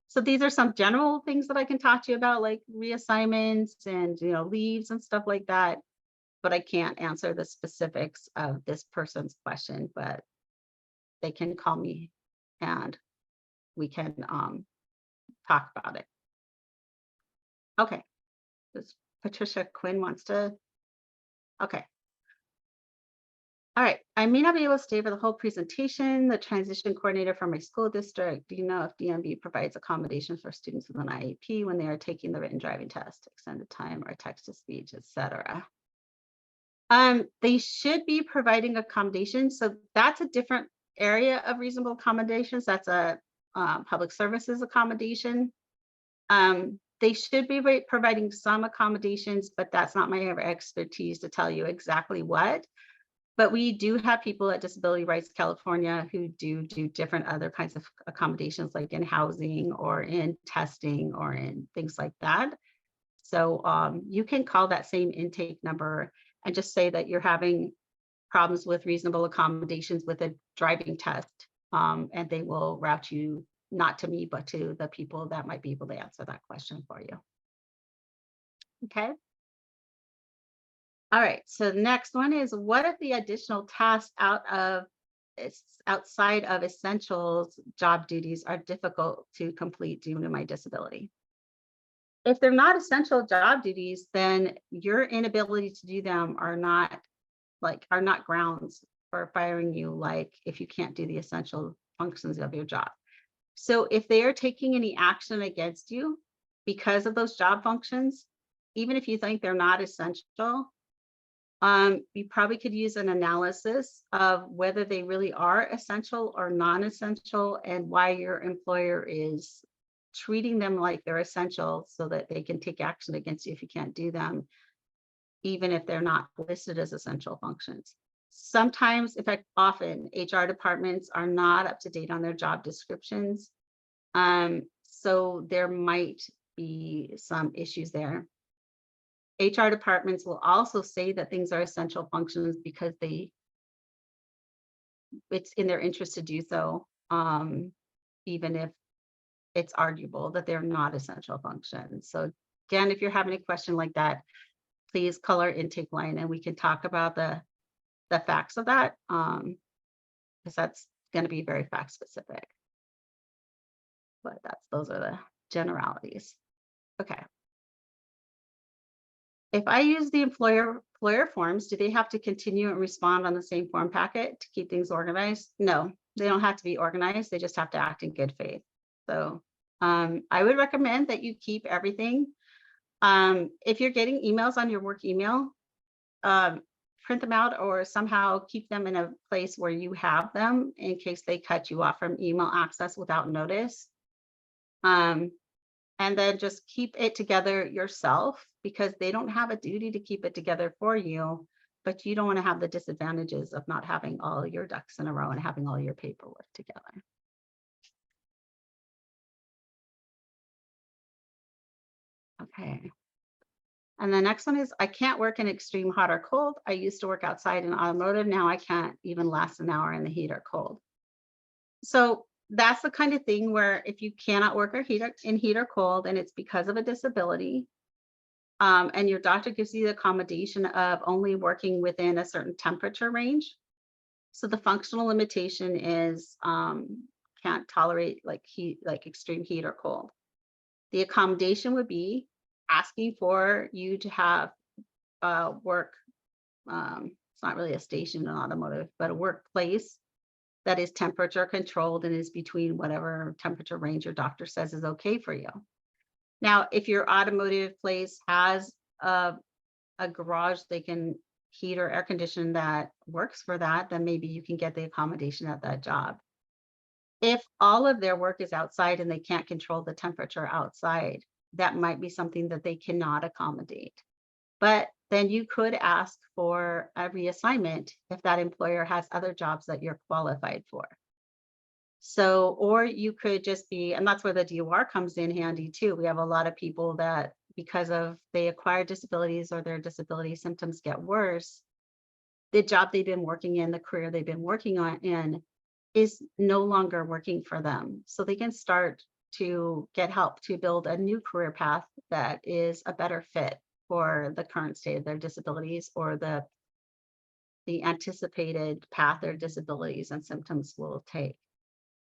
So these are some general things that I can talk to you about, like reassignments and leaves and stuff like that. But I can't answer the specifics of this person's question, but they can call me and we can talk about it. Okay. Patricia Quinn wants to. Okay. All right. I may not be able to stay for the whole presentation. The transition coordinator for my school district. Do you know if DMV provides accommodations for students with an IEP when they are taking the written driving test, extended time or text to speech, etc.? They should be providing accommodations. So that's a different area of reasonable accommodations. That's a public services accommodation. They should be providing some accommodations, but that's not my expertise to tell you exactly what. But we do have people at Disability Rights California who do different other kinds of accommodations, like in housing or in testing or in things like that. So you can call that same intake number and just say that you're having problems with reasonable accommodations with a driving test, and they will route you not to me, but to the people that might be able to answer that question for you. Okay. All right, so the next one is, what if the additional tasks out of it's outside of essentials job duties are difficult to complete due to my disability. If they're not essential job duties, then your inability to do them are not grounds for firing you, like if you can't do the essential functions of your job. So if they are taking any action against you because of those job functions, even if you think they're not essential, you probably could use an analysis of whether they really are essential or non-essential, and why your employer is treating them like they're essential so that they can take action against you if you can't do them, even if they're not listed as essential functions. Sometimes, in fact, often HR departments are not up to date on their job descriptions. So there might be some issues there. HR departments will also say that things are essential functions because it's in their interest to do so, even if it's arguable that they're not essential functions. So again, if you're having a question like that, please call our intake line and we can talk about the facts of that, because that's going to be very fact specific. But those are the generalities. Okay. If I use the employer forms, do they have to continue and respond on the same form packet to keep things organized? No, they don't have to be organized. They just have to act in good faith. So I would recommend that you keep everything. If you're getting emails on your work email, print them out or somehow keep them in a place where you have them in case they cut you off from email access without notice. And then just keep it together yourself, because they don't have a duty to keep it together for you, but you don't want to have the disadvantages of not having all your ducks in a row and having all your paperwork together. Okay. And the next one is, I can't work in extreme hot or cold. I used to work outside in automotive. Now I can't even last an hour in the heat or cold. So that's the kind of thing where if you cannot work in heat or cold and it's because of a disability, and your doctor gives you the accommodation of only working within a certain temperature range. So the functional limitation is can't tolerate like extreme heat or cold. The accommodation would be asking for you to have work. It's not really a station in automotive, but a workplace that is temperature controlled and is between whatever temperature range your doctor says is okay for you. Now, if your automotive place has a garage they can heat or air condition that works for that, then maybe you can get the accommodation at that job. If all of their work is outside and they can't control the temperature outside, that might be something that they cannot accommodate. But then you could ask for a reassignment if that employer has other jobs that you're qualified for. So, or you could just be, and that's where the DOR comes in handy too. We have a lot of people that because of they acquire disabilities or their disability symptoms get worse, the job they've been working in, the career they've been working on in is no longer working for them. So they can start to get help to build a new career path that is a better fit for the current state of their disabilities or the anticipated path their disabilities and symptoms will take.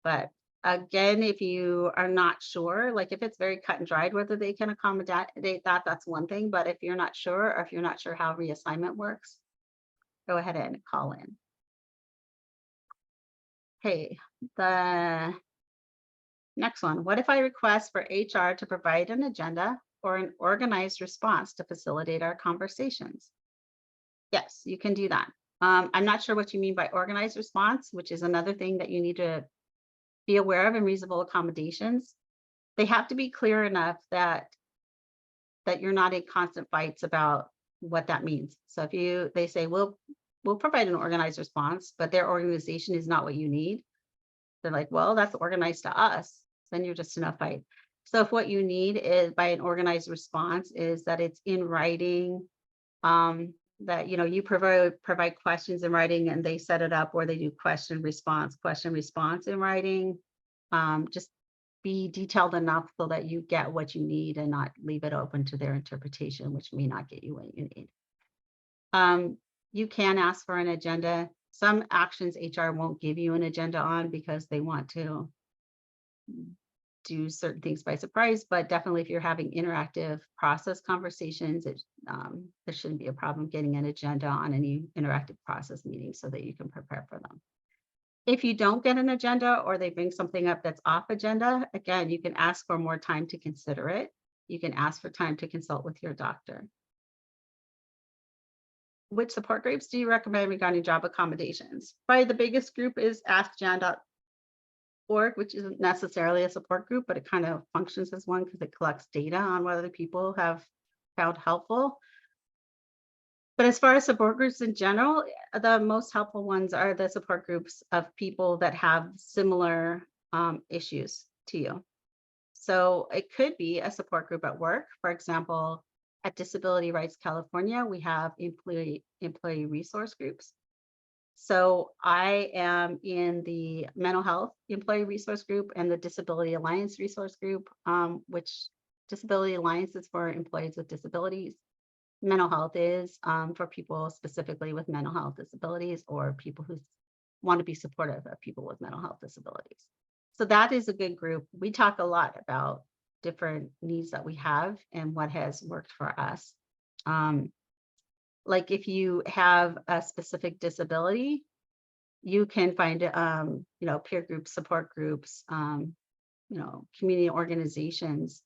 But again, if you are not sure, like if it's very cut and dried whether they can accommodate that, that's one thing. But if you're not sure, or if you're not sure how reassignment works, go ahead and call in. Okay, the next one. What if I request for HR to provide an agenda or an organized response to facilitate our conversations? Yes, you can do that. I'm not sure what you mean by organized response, which is another thing that you need to be aware of in reasonable accommodations. They have to be clear enough that you're not in constant fights about what that means. So if they say, we'll provide an organized response, but their organization is not what you need, they're like, well, that's organized to us. Then you're just in a fight. So if what you need is by an organized response is that it's in writing, that you provide questions in writing and they set it up where they do question response in writing. Just be detailed enough so that you get what you need and not leave it open to their interpretation, which may not get you what you need. You can ask for an agenda. Some actions HR won't give you an agenda on because they want to do certain things by surprise, but definitely if you're having interactive process conversations, there shouldn't be a problem getting an agenda on any interactive process meetings so that you can prepare for them. If you don't get an agenda or they bring something up that's off agenda, again, you can ask for more time to consider it. You can ask for time to consult with your doctor. Which support groups do you recommend regarding job accommodations? Probably the biggest group is askjan.org, which isn't necessarily a support group, but it kind of functions as one because it collects data on what other people have found helpful. But as far as support groups in general, the most helpful ones are the support groups of people that have similar issues to you. So it could be a support group at work. For example, at Disability Rights California, we have employee resource groups. So I am in the mental health employee resource group and the Disability Alliance resource group, which Disability Alliance is for employees with disabilities. Mental health is for people specifically with mental health disabilities or people who want to be supportive of people with mental health disabilities. So that is a good group. We talk a lot about different needs that we have and what has worked for us. Like if you have a specific disability, you can find, peer groups, support groups, community organizations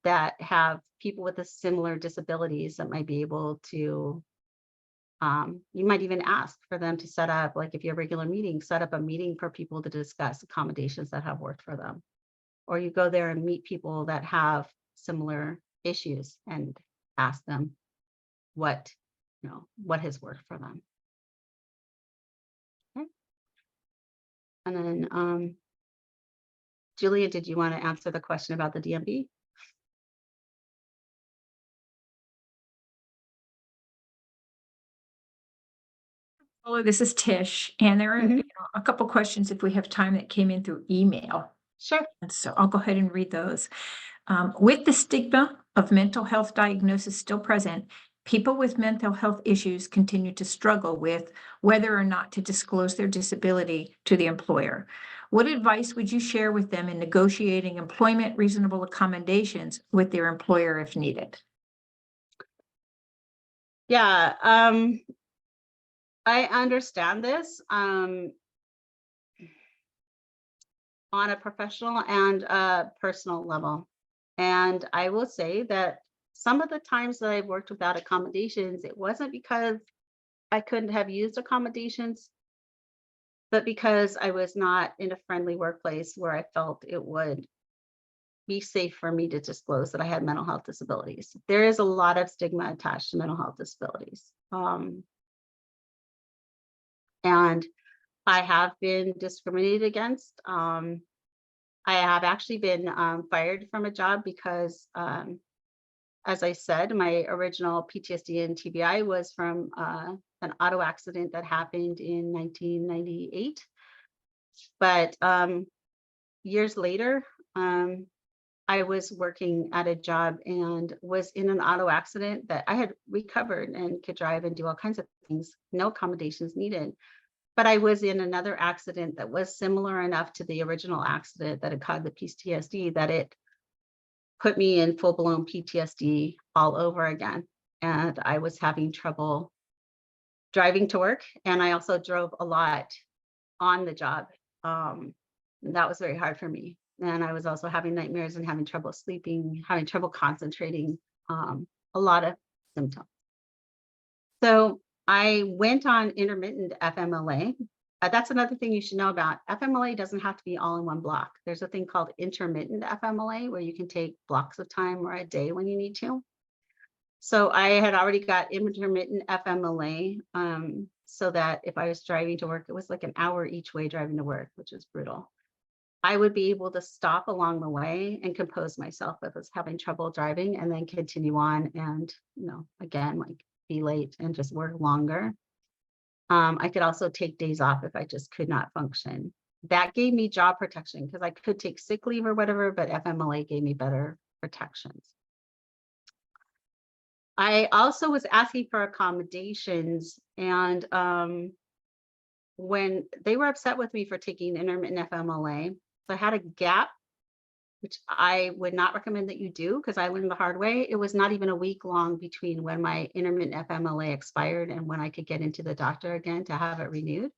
that have people with a similar disabilities that might be able to, you might even ask for them to set up, like if you have regular meetings, set up a meeting for people to discuss accommodations that have worked for them. Or you go there and meet people that have similar issues and ask them what has worked for them. Okay. And then, Julia, did you want to answer the question about the DMV? Hello, this is Tish, and there are Mhm. a couple questions if we have time that came in through email. Sure. And so I'll go ahead and read those. With the stigma of mental health diagnosis still present, people with mental health issues continue to struggle with whether or not to disclose their disability to the employer. What advice would you share with them in negotiating employment reasonable accommodations with their employer if needed? Yeah, I understand this on a professional and a personal level. And I will say that some of the times that I've worked without accommodations, it wasn't because I couldn't have used accommodations, but because I was not in a friendly workplace where I felt it would be safe for me to disclose that I had mental health disabilities. There is a lot of stigma attached to mental health disabilities. And I have been discriminated against. I have actually been fired from a job because, as I said, my original PTSD and TBI was from an auto accident that happened in 1998. But years later, I was working at a job and was in an auto accident that I had recovered and could drive and do all kinds of things, no accommodations needed. But I was in another accident that was similar enough to the original accident that had caused the PTSD that it put me in full-blown PTSD all over again. And I was having trouble driving to work. And I also drove a lot on the job. That was very hard for me. And I was also having nightmares and having trouble sleeping, having trouble concentrating, a lot of symptoms. So I went on intermittent FMLA. That's another thing you should know about. FMLA doesn't have to be all in one block. There's a thing called intermittent FMLA where you can take blocks of time or a day when you need to. So I had already got intermittent FMLA so that if I was driving to work, it was like an hour each way driving to work, which is brutal. I would be able to stop along the way and compose myself if I was having trouble driving and then continue on and, again, like be late and just work longer. I could also take days off if I just could not function. That gave me job protection because I could take sick leave or whatever, but FMLA gave me better protections. I also was asking for accommodations and when they were upset with me for taking intermittent FMLA, so I had a gap, which I would not recommend that you do because I learned the hard way. It was not even a week long between when my intermittent FMLA expired and when I could get into the doctor again to have it renewed.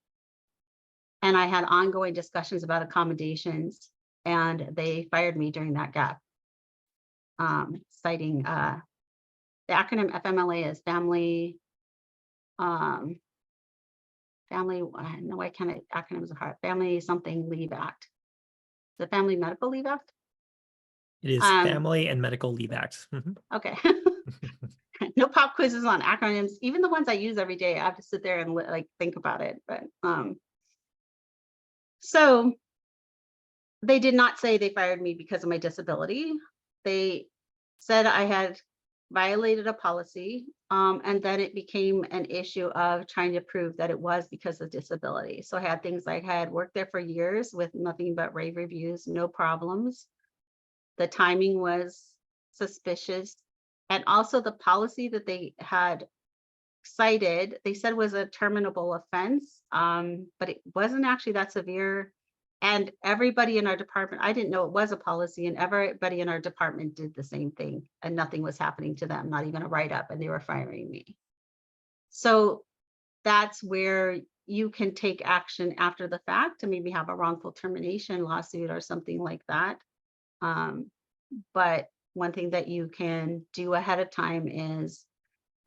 And I had ongoing discussions about accommodations, and they fired me during that gap, citing the acronym FMLA is family, family, I know I kind of acronyms are hard, Family Something Leave Act. The Family Medical Leave Act? It is Family and Medical Leave Act. Okay. No pop quizzes on acronyms. Even the ones I use every day, I have to sit there and like think about it. But so they did not say they fired me because of my disability. They said I had violated a policy, and then it became an issue of trying to prove that it was because of disability. So I had things like I had worked there for years with nothing but rave reviews, no problems. The timing was suspicious. And also the policy that they had cited, they said was a terminable offense, but it wasn't actually that severe. And everybody in our department, I didn't know it was a policy, and everybody in our department did the same thing, and nothing was happening to them, not even a write-up, and they were firing me. So that's where you can take action after the fact to maybe have a wrongful termination lawsuit or something like that. But one thing that you can do ahead of time is,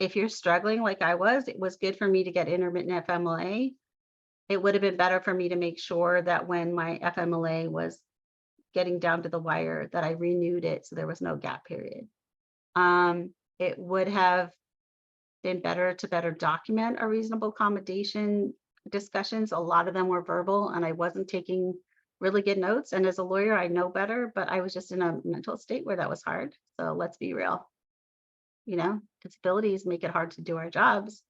if you're struggling like I was, it was good for me to get intermittent FMLA. It would have been better for me to make sure that when my FMLA was getting down to the wire, that I renewed it so there was no gap period. It would have been better to better document a reasonable accommodation discussions. A lot of them were verbal, and I wasn't taking really good notes. And as a lawyer, I know better, but I was just in a mental state where that was hard. So let's be real. You know, disabilities make it hard to do our jobs,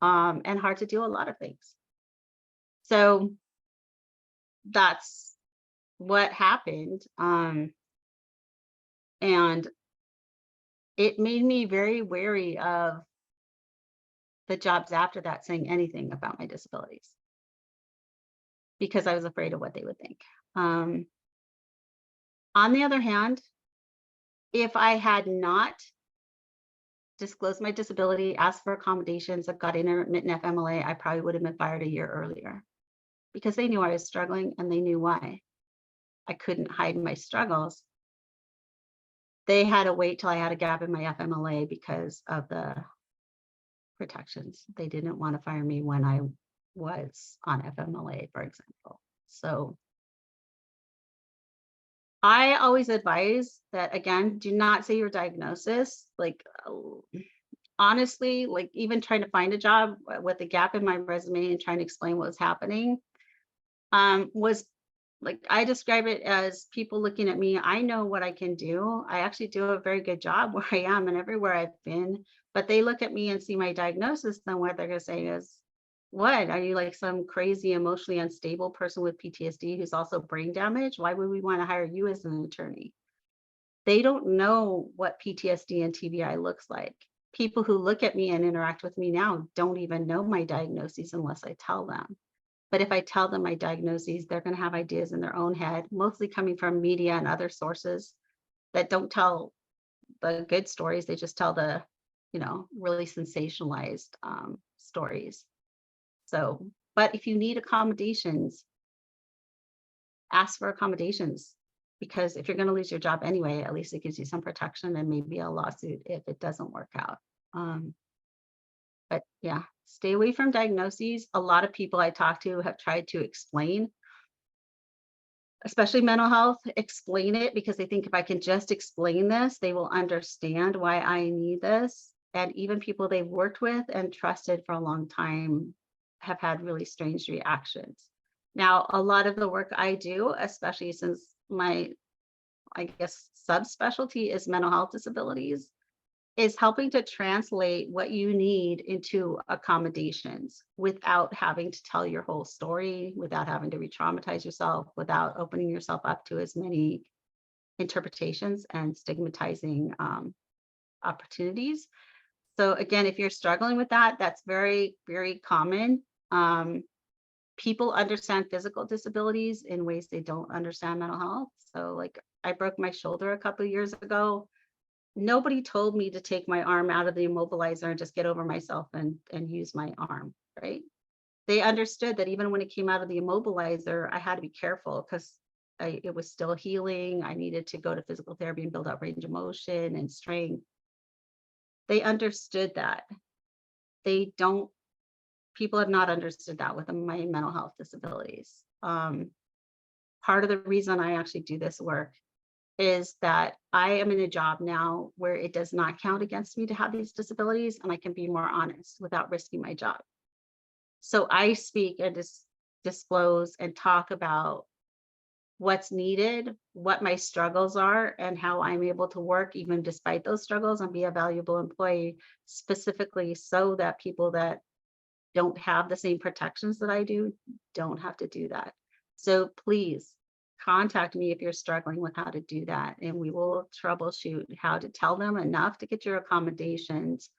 and hard to do a lot of things. So that's what happened. And it made me very wary of the jobs after that saying anything about my disabilities, because I was afraid of what they would think. On the other hand, if I had not disclosed my disability, asked for accommodations, and got intermittent FMLA, I probably would have been fired a year earlier, because they knew I was struggling and they knew why. I couldn't hide my struggles. They had to wait till I had a gap in my FMLA because of the protections. They didn't want to fire me when I was on FMLA, for example. So I always advise that, again, do not say your diagnosis. Like, honestly, like even trying to find a job with a gap in my resume and trying to explain what was happening, was like, I describe it as people looking at me. I know what I can do. I actually do a very good job where I am and everywhere I've been, but they look at me and see my diagnosis, then what they're going to say is, what, are you like some crazy emotionally unstable person with PTSD who's also brain damaged? Why would we want to hire you as an attorney? They don't know what PTSD and TBI looks like. People who look at me and interact with me now don't even know my diagnoses unless I tell them. But if I tell them my diagnoses, they're going to have ideas in their own head, mostly coming from media and other sources that don't tell the good stories. They just tell the, really sensationalized stories. So, but if you need accommodations, ask for accommodations, because if you're going to lose your job anyway, at least it gives you some protection and maybe a lawsuit if it doesn't work out. But yeah, stay away from diagnoses. A lot of people I talk to have tried to explain, especially mental health, explain it because they think if I can just explain this, they will understand why I need this. And even people they've worked with and trusted for a long time have had really strange reactions. Now, a lot of the work I do, especially since my, I guess, subspecialty is mental health disabilities, is helping to translate what you need into accommodations without having to tell your whole story, without having to re-traumatize yourself, without opening yourself up to as many interpretations and stigmatizing opportunities. So again, if you're struggling with that, that's very, very common. people understand physical disabilities in ways they don't understand mental health. So like I broke my shoulder a couple of years ago. Nobody told me to take my arm out of the immobilizer and just get over myself and use my arm, right? They understood that even when it came out of the immobilizer, I had to be careful because it was still healing. I needed to go to physical therapy and build up range of motion and strength. They understood that. People have not understood that with my mental health disabilities. Part of the reason I actually do this work is that I am in a job now where it does not count against me to have these disabilities, and I can be more honest without risking my job. So I speak and disclose and talk about what's needed, what my struggles are, and how I'm able to work even despite those struggles and be a valuable employee, specifically so that people that don't have the same protections that I do don't have to do that. So please contact me if you're struggling with how to do that, and we will troubleshoot how to tell them enough to get your accommodations,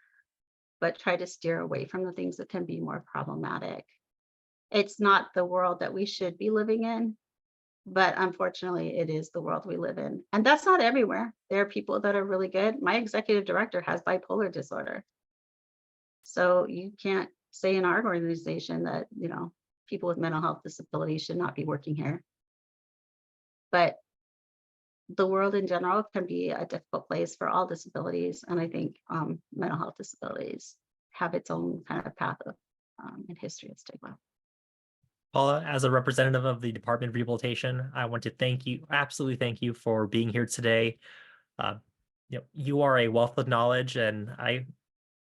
but try to steer away from the things that can be more problematic. It's not the world that we should be living in, but unfortunately it is the world we live in. And that's not everywhere. There are people that are really good. My executive director has bipolar disorder. So you can't say in our organization that, you know, people with mental health disabilities should not be working here. But the world in general can be a difficult place for all disabilities. And I think mental health disabilities have its own kind of path of and history of stigma. Paula, as a representative of the Department of Rehabilitation, I want to thank you, absolutely thank you for being here today. You are a wealth of knowledge, and I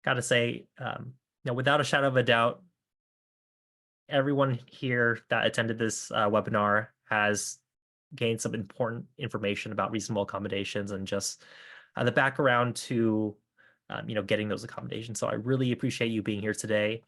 got to say, without a shadow of a doubt, everyone here that attended this webinar has gained some important information about reasonable accommodations and just the background to getting those accommodations. So I really appreciate you being here today.